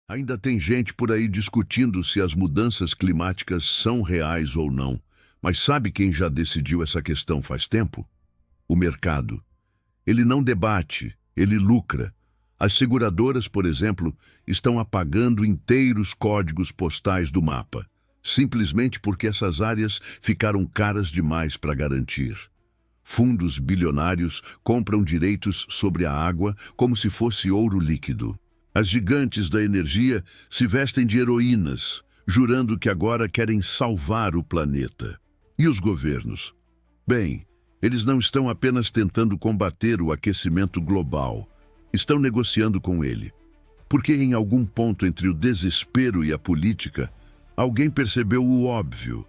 Ainda tem gente por aí discutindo se as mudanças climáticas são reais ou não. Mas sabe quem já decidiu essa questão faz tempo? O mercado. Ele não debate, ele lucra. As seguradoras, por exemplo, estão apagando inteiros códigos postais do mapa, simplesmente porque essas áreas ficaram caras demais para garantir. Fundos bilionários compram direitos sobre a água como se fosse ouro líquido. As gigantes da energia se vestem de heroínas, jurando que agora querem salvar o planeta. E os governos? Bem, eles não estão apenas tentando combater o aquecimento global, estão negociando com ele. Porque em algum ponto entre o desespero e a política, alguém percebeu o óbvio.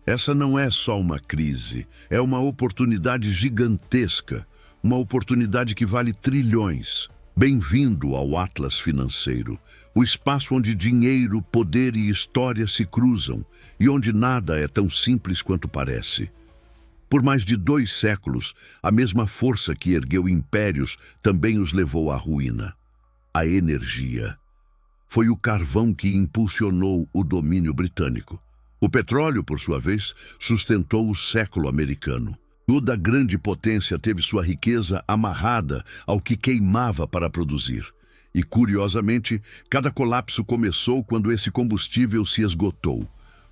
Essa não é só uma crise, é uma oportunidade gigantesca, uma oportunidade que vale trilhões. Bem-vindo ao Atlas Financeiro, o espaço onde dinheiro, poder e história se cruzam e onde nada é tão simples quanto parece. Por mais de 2 séculos, a mesma força que ergueu impérios também os levou à ruína. A energia. Foi o carvão que impulsionou o domínio britânico. O petróleo, por sua vez, sustentou o século americano. Toda grande potência teve sua riqueza amarrada ao que queimava para produzir. E, curiosamente, cada colapso começou quando esse combustível se esgotou,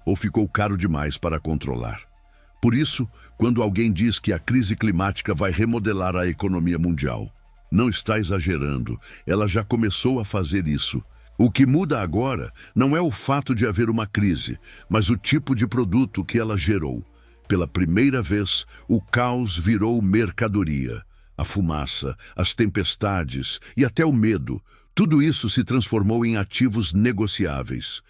ou ficou caro demais para controlar. Por isso, quando alguém diz que a crise climática vai remodelar a economia mundial, não está exagerando, ela já começou a fazer isso. O que muda agora não é o fato de haver uma crise, mas o tipo de produto que ela gerou. Pela primeira vez, o caos virou mercadoria. A fumaça, as tempestades e até o medo, tudo isso se transformou em ativos negociáveis.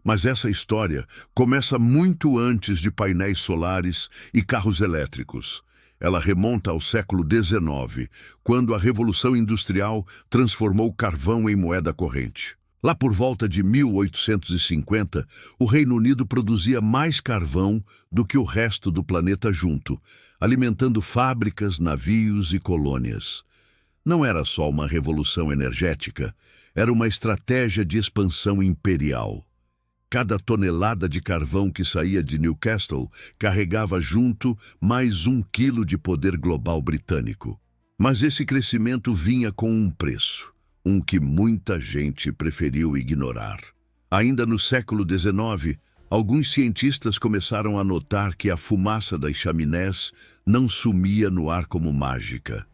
Mas essa história começa muito antes de painéis solares e carros elétricos. Ela remonta ao século XIX, quando a Revolução Industrial transformou carvão em moeda corrente. Lá por volta de 1850, o Reino Unido produzia mais carvão do que o resto do planeta junto, alimentando fábricas, navios e colônias. Não era só uma revolução energética, era uma estratégia de expansão imperial. Cada tonelada de carvão que saía de Newcastle carregava junto mais 1 quilo de poder global britânico. Mas esse crescimento vinha com um preço. Que muita gente preferiu ignorar. Ainda no século XIX, alguns cientistas começaram a notar que a fumaça das chaminés não sumia no ar como mágica.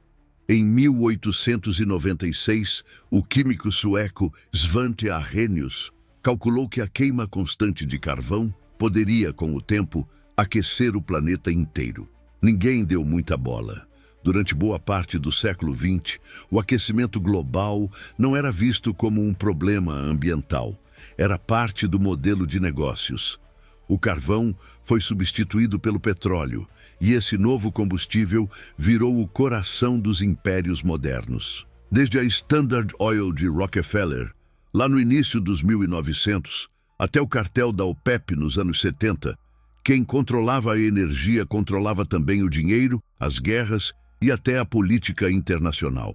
Em 1896, o químico sueco Svante Arrhenius calculou que a queima constante de carvão poderia, com o tempo, aquecer o planeta inteiro. Ninguém deu muita bola. Durante boa parte do século XX, o aquecimento global não era visto como um problema ambiental. Era parte do modelo de negócios. O carvão foi substituído pelo petróleo, e esse novo combustível virou o coração dos impérios modernos. Desde a Standard Oil de Rockefeller, lá no início dos 1900, até o cartel da OPEP nos anos 70, quem controlava a energia controlava também o dinheiro, as guerras e até a política internacional.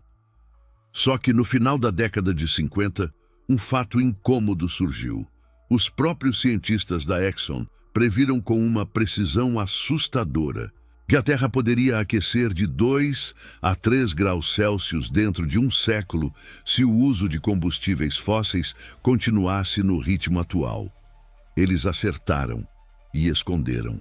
Só que no final da década de 50, um fato incômodo surgiu. Os próprios cientistas da Exxon previram com uma precisão assustadora que a Terra poderia aquecer de 2 a 3 graus Celsius dentro de um século se o uso de combustíveis fósseis continuasse no ritmo atual. Eles acertaram e esconderam.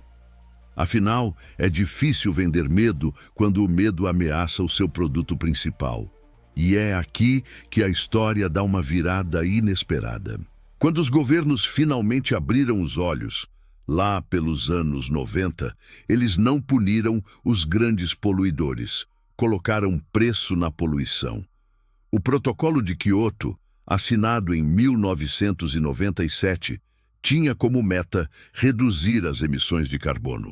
Afinal, é difícil vender medo quando o medo ameaça o seu produto principal. E é aqui que a história dá uma virada inesperada. Quando os governos finalmente abriram os olhos, lá pelos anos 90, eles não puniram os grandes poluidores, colocaram preço na poluição. O Protocolo de Kyoto, assinado em 1997, tinha como meta reduzir as emissões de carbono.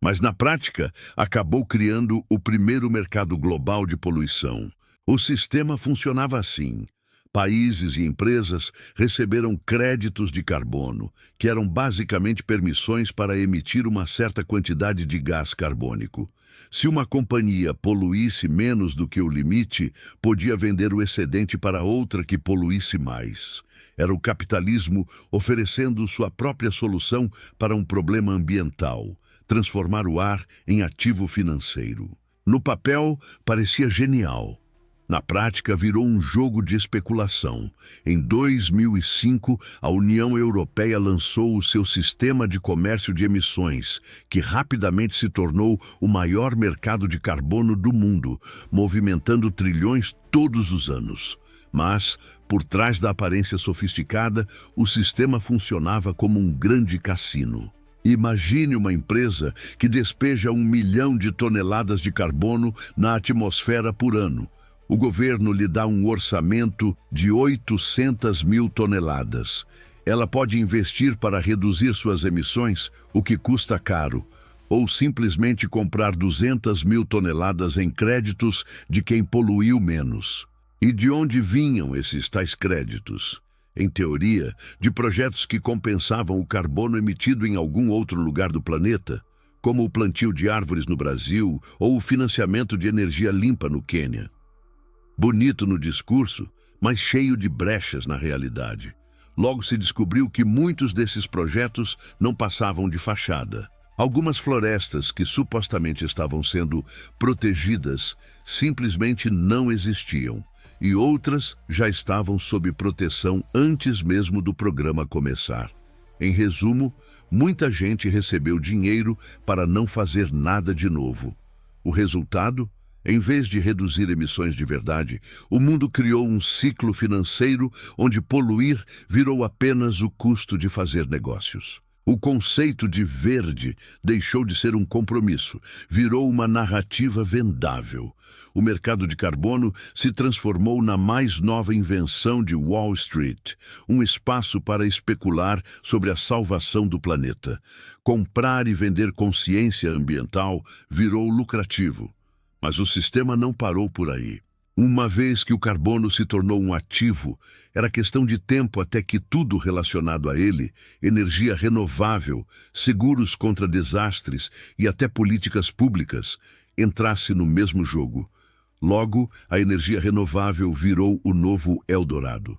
Mas, na prática, acabou criando o primeiro mercado global de poluição. O sistema funcionava assim. Países e empresas receberam créditos de carbono, que eram basicamente permissões para emitir uma certa quantidade de gás carbônico. Se uma companhia poluísse menos do que o limite, podia vender o excedente para outra que poluísse mais. Era o capitalismo oferecendo sua própria solução para um problema ambiental, transformar o ar em ativo financeiro. No papel, parecia genial. Na prática, virou um jogo de especulação. Em 2005, a União Europeia lançou o seu sistema de comércio de emissões, que rapidamente se tornou o maior mercado de carbono do mundo, movimentando trilhões todos os anos. Mas, por trás da aparência sofisticada, o sistema funcionava como um grande cassino. Imagine uma empresa que despeja 1 milhão de toneladas de carbono na atmosfera por ano. O governo lhe dá um orçamento de 800 mil toneladas. Ela pode investir para reduzir suas emissões, o que custa caro, ou simplesmente comprar 200 mil toneladas em créditos de quem poluiu menos. E de onde vinham esses tais créditos? Em teoria, de projetos que compensavam o carbono emitido em algum outro lugar do planeta, como o plantio de árvores no Brasil ou o financiamento de energia limpa no Quênia. Bonito no discurso, mas cheio de brechas na realidade. Logo se descobriu que muitos desses projetos não passavam de fachada. Algumas florestas que supostamente estavam sendo protegidas simplesmente não existiam, e outras já estavam sob proteção antes mesmo do programa começar. Em resumo, muita gente recebeu dinheiro para não fazer nada de novo. O resultado? Em vez de reduzir emissões de verdade, o mundo criou um ciclo financeiro onde poluir virou apenas o custo de fazer negócios. O conceito de verde deixou de ser um compromisso, virou uma narrativa vendável. O mercado de carbono se transformou na mais nova invenção de Wall Street, um espaço para especular sobre a salvação do planeta. Comprar e vender consciência ambiental virou lucrativo. Mas o sistema não parou por aí. Uma vez que o carbono se tornou um ativo, era questão de tempo até que tudo relacionado a ele, energia renovável, seguros contra desastres e até políticas públicas, entrasse no mesmo jogo. Logo, a energia renovável virou o novo Eldorado.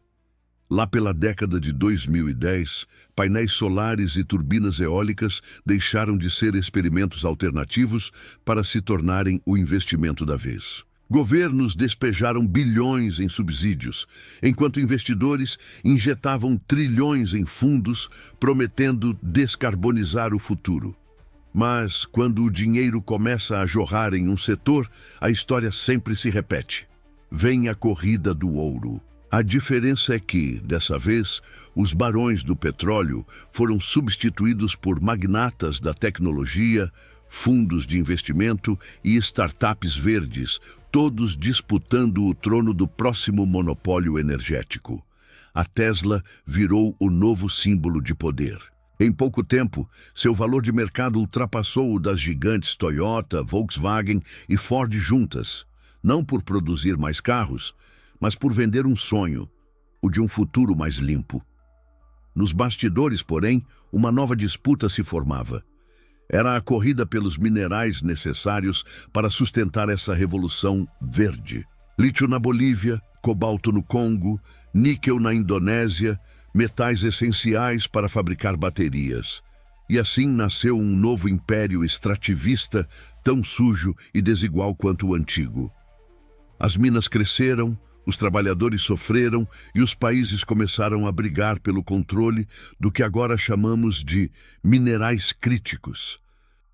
Lá pela década de 2010, painéis solares e turbinas eólicas deixaram de ser experimentos alternativos para se tornarem o investimento da vez. Governos despejaram bilhões em subsídios, enquanto investidores injetavam trilhões em fundos, prometendo descarbonizar o futuro. Mas, quando o dinheiro começa a jorrar em um setor, a história sempre se repete. Vem a corrida do ouro. A diferença é que, dessa vez, os barões do petróleo foram substituídos por magnatas da tecnologia, fundos de investimento e startups verdes, todos disputando o trono do próximo monopólio energético. A Tesla virou o novo símbolo de poder. Em pouco tempo, seu valor de mercado ultrapassou o das gigantes Toyota, Volkswagen e Ford juntas, não por produzir mais carros, mas por vender um sonho, o de um futuro mais limpo. Nos bastidores, porém, uma nova disputa se formava. Era a corrida pelos minerais necessários para sustentar essa revolução verde. Lítio na Bolívia, cobalto no Congo, níquel na Indonésia, metais essenciais para fabricar baterias. E assim nasceu um novo império extrativista, tão sujo e desigual quanto o antigo. As minas cresceram, os trabalhadores sofreram e os países começaram a brigar pelo controle do que agora chamamos de minerais críticos.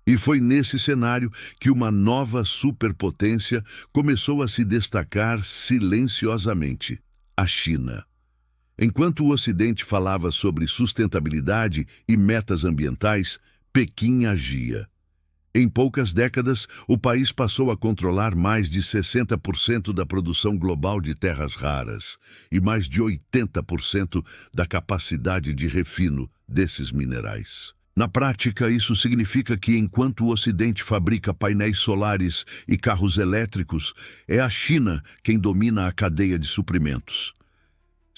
E foi nesse cenário que uma nova superpotência começou a se destacar silenciosamente: a China. Enquanto o Ocidente falava sobre sustentabilidade e metas ambientais, Pequim agia. Em poucas décadas, o país passou a controlar mais de 60% da produção global de terras raras e mais de 80% da capacidade de refino desses minerais. Na prática, isso significa que enquanto o Ocidente fabrica painéis solares e carros elétricos, é a China quem domina a cadeia de suprimentos.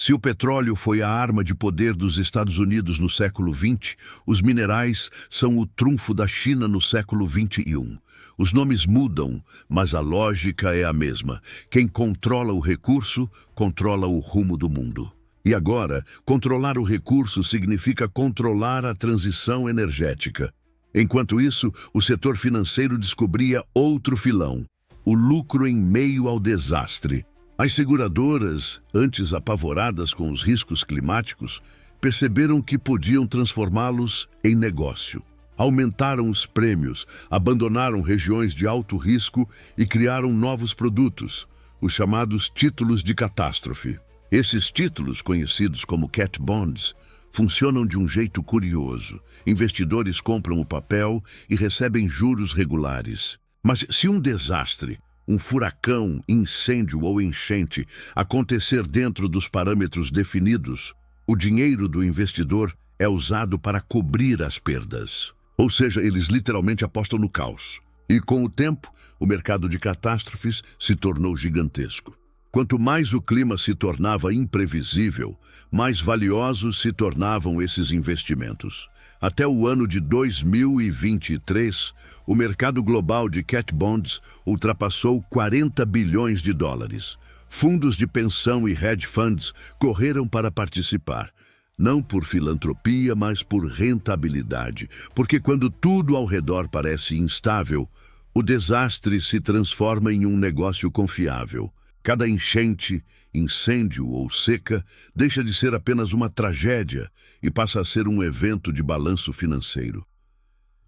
Se o petróleo foi a arma de poder dos Estados Unidos no século XX, os minerais são o trunfo da China no século XXI. Os nomes mudam, mas a lógica é a mesma. Quem controla o recurso, controla o rumo do mundo. E agora, controlar o recurso significa controlar a transição energética. Enquanto isso, o setor financeiro descobria outro filão: o lucro em meio ao desastre. As seguradoras, antes apavoradas com os riscos climáticos, perceberam que podiam transformá-los em negócio. Aumentaram os prêmios, abandonaram regiões de alto risco e criaram novos produtos, os chamados títulos de catástrofe. Esses títulos, conhecidos como cat bonds, funcionam de um jeito curioso. Investidores compram o papel e recebem juros regulares. Mas se um desastre, um furacão, incêndio ou enchente acontecer dentro dos parâmetros definidos, o dinheiro do investidor é usado para cobrir as perdas. Ou seja, eles literalmente apostam no caos. E com o tempo, o mercado de catástrofes se tornou gigantesco. Quanto mais o clima se tornava imprevisível, mais valiosos se tornavam esses investimentos. Até o ano de 2023, o mercado global de cat bonds ultrapassou 40 bilhões de dólares. Fundos de pensão e hedge funds correram para participar. Não por filantropia, mas por rentabilidade. Porque quando tudo ao redor parece instável, o desastre se transforma em um negócio confiável. Cada enchente, incêndio ou seca deixa de ser apenas uma tragédia e passa a ser um evento de balanço financeiro.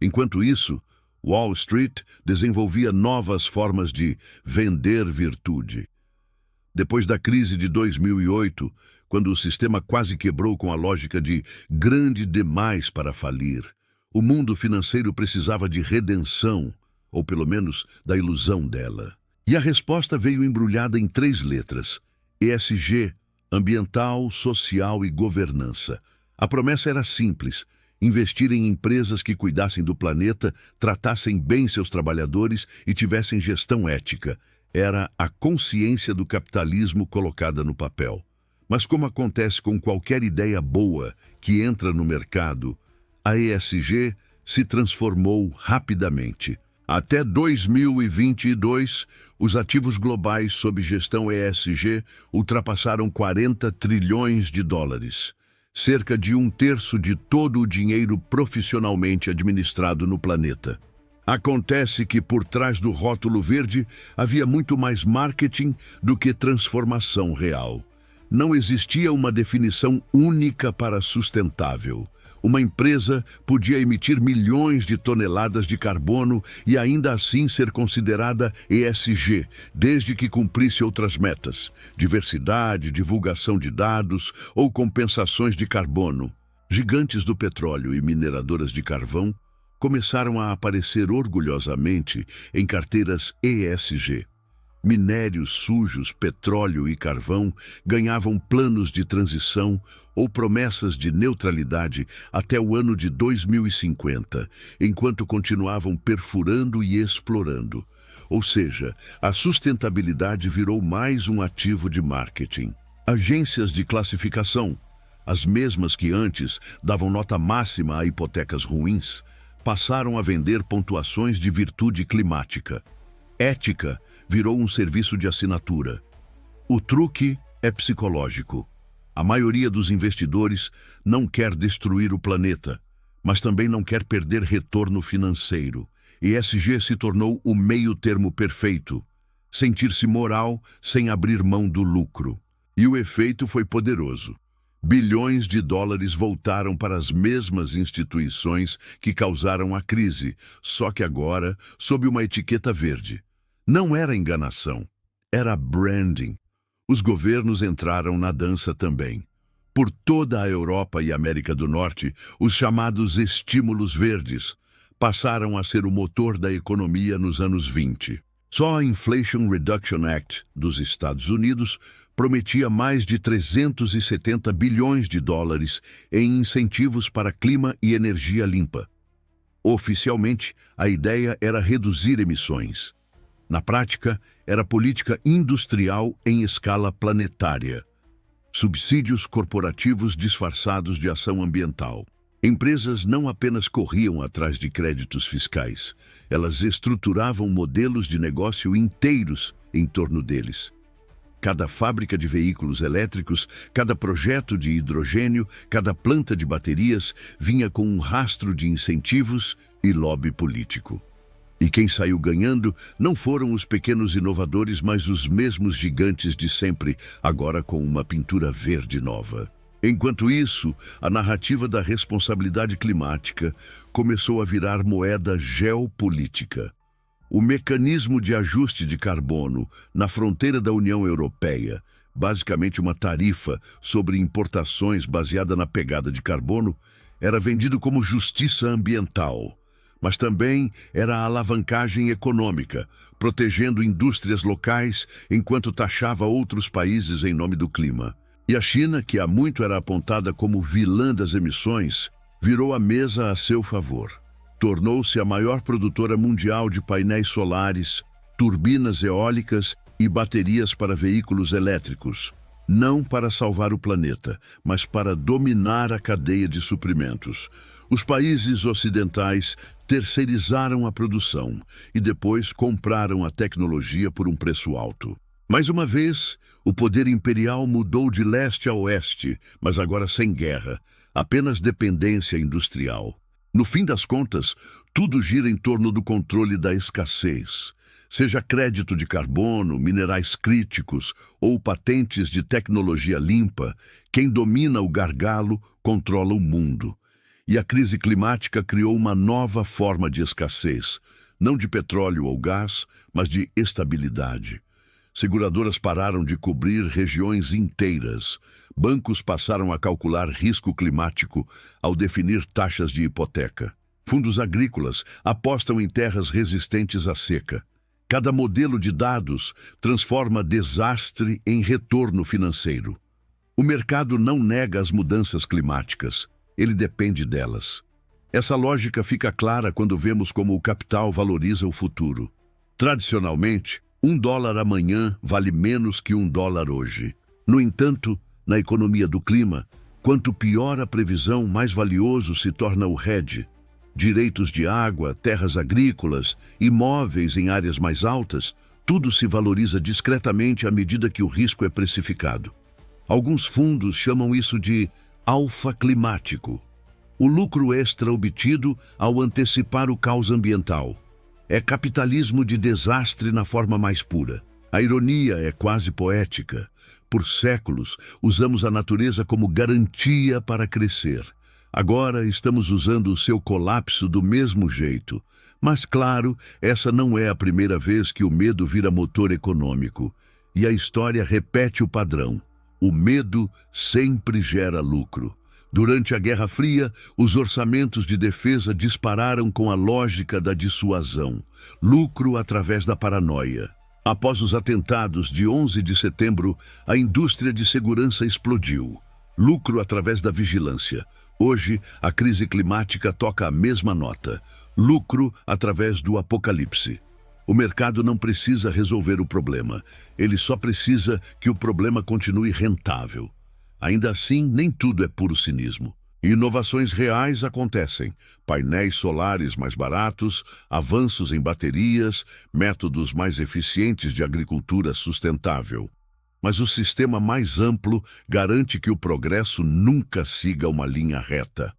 Enquanto isso, Wall Street desenvolvia novas formas de vender virtude. Depois da crise de 2008, quando o sistema quase quebrou com a lógica de grande demais para falir, o mundo financeiro precisava de redenção, ou pelo menos da ilusão dela. E a resposta veio embrulhada em 3 letras: ESG, ambiental, social e governança. A promessa era simples: investir em empresas que cuidassem do planeta, tratassem bem seus trabalhadores e tivessem gestão ética. Era a consciência do capitalismo colocada no papel. Mas como acontece com qualquer ideia boa que entra no mercado, a ESG se transformou rapidamente. Até 2022, os ativos globais sob gestão ESG ultrapassaram 40 trilhões de dólares, cerca de 1/3 de todo o dinheiro profissionalmente administrado no planeta. Acontece que por trás do rótulo verde havia muito mais marketing do que transformação real. Não existia uma definição única para sustentável. Uma empresa podia emitir milhões de toneladas de carbono e ainda assim ser considerada ESG, desde que cumprisse outras metas: diversidade, divulgação de dados ou compensações de carbono. Gigantes do petróleo e mineradoras de carvão começaram a aparecer orgulhosamente em carteiras ESG. Minérios sujos, petróleo e carvão ganhavam planos de transição ou promessas de neutralidade até o ano de 2050, enquanto continuavam perfurando e explorando. Ou seja, a sustentabilidade virou mais um ativo de marketing. Agências de classificação, as mesmas que antes davam nota máxima a hipotecas ruins, passaram a vender pontuações de virtude climática. Ética virou um serviço de assinatura. O truque é psicológico. A maioria dos investidores não quer destruir o planeta, mas também não quer perder retorno financeiro. ESG se tornou o meio-termo perfeito: sentir-se moral sem abrir mão do lucro. E o efeito foi poderoso. Bilhões de dólares voltaram para as mesmas instituições que causaram a crise, só que agora sob uma etiqueta verde. Não era enganação, era branding. Os governos entraram na dança também. Por toda a Europa e América do Norte, os chamados estímulos verdes passaram a ser o motor da economia nos anos 20. Só a Inflation Reduction Act dos Estados Unidos prometia mais de 370 bilhões de dólares em incentivos para clima e energia limpa. Oficialmente, a ideia era reduzir emissões. Na prática, era política industrial em escala planetária. Subsídios corporativos disfarçados de ação ambiental. Empresas não apenas corriam atrás de créditos fiscais, elas estruturavam modelos de negócio inteiros em torno deles. Cada fábrica de veículos elétricos, cada projeto de hidrogênio, cada planta de baterias vinha com um rastro de incentivos e lobby político. E quem saiu ganhando não foram os pequenos inovadores, mas os mesmos gigantes de sempre, agora com uma pintura verde nova. Enquanto isso, a narrativa da responsabilidade climática começou a virar moeda geopolítica. O mecanismo de ajuste de carbono na fronteira da União Europeia, basicamente uma tarifa sobre importações baseada na pegada de carbono, era vendido como justiça ambiental, mas também era a alavancagem econômica, protegendo indústrias locais enquanto taxava outros países em nome do clima. E a China, que há muito era apontada como vilã das emissões, virou a mesa a seu favor. Tornou-se a maior produtora mundial de painéis solares, turbinas eólicas e baterias para veículos elétricos, não para salvar o planeta, mas para dominar a cadeia de suprimentos. Os países ocidentais terceirizaram a produção e depois compraram a tecnologia por um preço alto. Mais uma vez, o poder imperial mudou de leste a oeste, mas agora sem guerra, apenas dependência industrial. No fim das contas, tudo gira em torno do controle da escassez. Seja crédito de carbono, minerais críticos ou patentes de tecnologia limpa, quem domina o gargalo controla o mundo. E a crise climática criou uma nova forma de escassez, não de petróleo ou gás, mas de estabilidade. Seguradoras pararam de cobrir regiões inteiras. Bancos passaram a calcular risco climático ao definir taxas de hipoteca. Fundos agrícolas apostam em terras resistentes à seca. Cada modelo de dados transforma desastre em retorno financeiro. O mercado não nega as mudanças climáticas, ele depende delas. Essa lógica fica clara quando vemos como o capital valoriza o futuro. Tradicionalmente, $1 amanhã vale menos que $1 hoje. No entanto, na economia do clima, quanto pior a previsão, mais valioso se torna o hedge. Direitos de água, terras agrícolas, imóveis em áreas mais altas, tudo se valoriza discretamente à medida que o risco é precificado. Alguns fundos chamam isso de alfa climático. O lucro extra obtido ao antecipar o caos ambiental. É capitalismo de desastre na forma mais pura. A ironia é quase poética. Por séculos, usamos a natureza como garantia para crescer. Agora estamos usando o seu colapso do mesmo jeito. Mas, claro, essa não é a primeira vez que o medo vira motor econômico. E a história repete o padrão. O medo sempre gera lucro. Durante a Guerra Fria, os orçamentos de defesa dispararam com a lógica da dissuasão. Lucro através da paranoia. Após os atentados de 11 de setembro, a indústria de segurança explodiu. Lucro através da vigilância. Hoje, a crise climática toca a mesma nota. Lucro através do apocalipse. O mercado não precisa resolver o problema. Ele só precisa que o problema continue rentável. Ainda assim, nem tudo é puro cinismo. Inovações reais acontecem. Painéis solares mais baratos, avanços em baterias, métodos mais eficientes de agricultura sustentável. Mas o sistema mais amplo garante que o progresso nunca siga uma linha reta.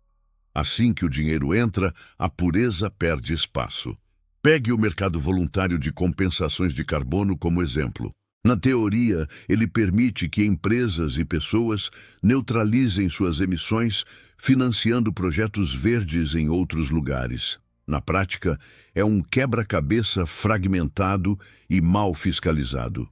Assim que o dinheiro entra, a pureza perde espaço. Pegue o mercado voluntário de compensações de carbono como exemplo. Na teoria, ele permite que empresas e pessoas neutralizem suas emissões, financiando projetos verdes em outros lugares. Na prática, é um quebra-cabeça fragmentado e mal fiscalizado.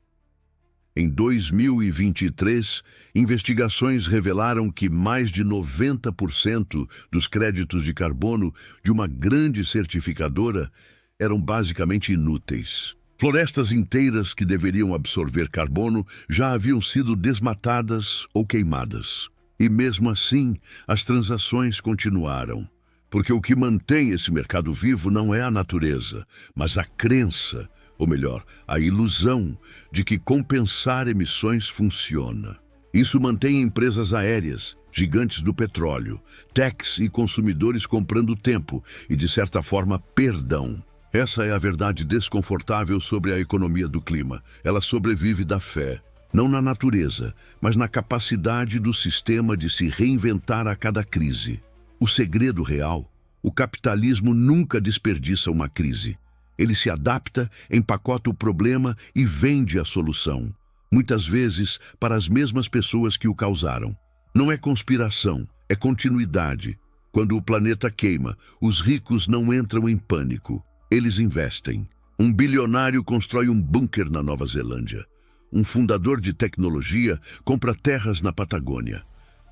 Em 2023, investigações revelaram que mais de 90% dos créditos de carbono de uma grande certificadora eram basicamente inúteis. Florestas inteiras que deveriam absorver carbono já haviam sido desmatadas ou queimadas. E mesmo assim, as transações continuaram. Porque o que mantém esse mercado vivo não é a natureza, mas a crença, ou melhor, a ilusão de que compensar emissões funciona. Isso mantém empresas aéreas, gigantes do petróleo, techs e consumidores comprando tempo e, de certa forma, perdão. Essa é a verdade desconfortável sobre a economia do clima. Ela sobrevive da fé, não na natureza, mas na capacidade do sistema de se reinventar a cada crise. O segredo real: o capitalismo nunca desperdiça uma crise. Ele se adapta, empacota o problema e vende a solução, muitas vezes para as mesmas pessoas que o causaram. Não é conspiração, é continuidade. Quando o planeta queima, os ricos não entram em pânico. Eles investem. Um bilionário constrói um bunker na Nova Zelândia. Um fundador de tecnologia compra terras na Patagônia.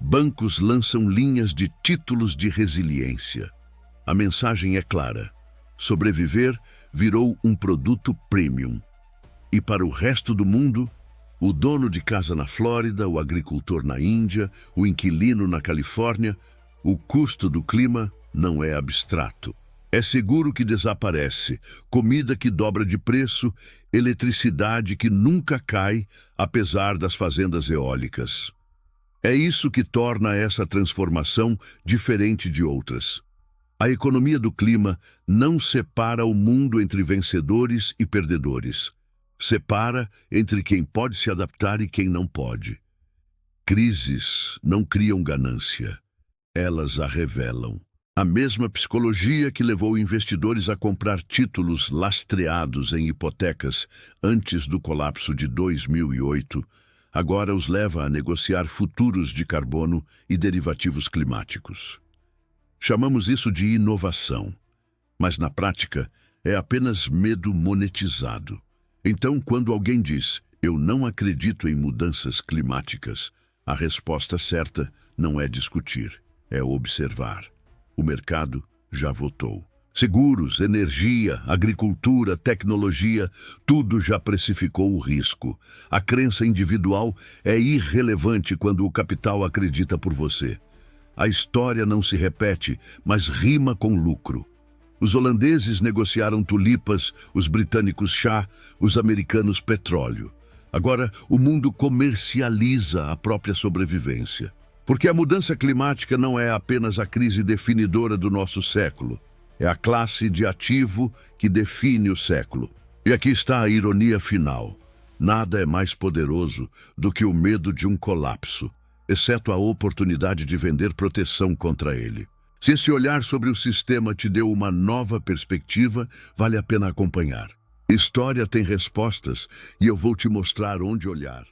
Bancos lançam linhas de títulos de resiliência. A mensagem é clara: sobreviver virou um produto premium. E para o resto do mundo, o dono de casa na Flórida, o agricultor na Índia, o inquilino na Califórnia, o custo do clima não é abstrato. É seguro que desaparece, comida que dobra de preço, eletricidade que nunca cai, apesar das fazendas eólicas. É isso que torna essa transformação diferente de outras. A economia do clima não separa o mundo entre vencedores e perdedores. Separa entre quem pode se adaptar e quem não pode. Crises não criam ganância, elas a revelam. A mesma psicologia que levou investidores a comprar títulos lastreados em hipotecas antes do colapso de 2008, agora os leva a negociar futuros de carbono e derivativos climáticos. Chamamos isso de inovação, mas na prática é apenas medo monetizado. Então, quando alguém diz, "Eu não acredito em mudanças climáticas", a resposta certa não é discutir, é observar. O mercado já votou. Seguros, energia, agricultura, tecnologia, tudo já precificou o risco. A crença individual é irrelevante quando o capital acredita por você. A história não se repete, mas rima com lucro. Os holandeses negociaram tulipas, os britânicos chá, os americanos petróleo. Agora, o mundo comercializa a própria sobrevivência. Porque a mudança climática não é apenas a crise definidora do nosso século. É a classe de ativo que define o século. E aqui está a ironia final. Nada é mais poderoso do que o medo de um colapso, exceto a oportunidade de vender proteção contra ele. Se esse olhar sobre o sistema te deu uma nova perspectiva, vale a pena acompanhar. História tem respostas e eu vou te mostrar onde olhar.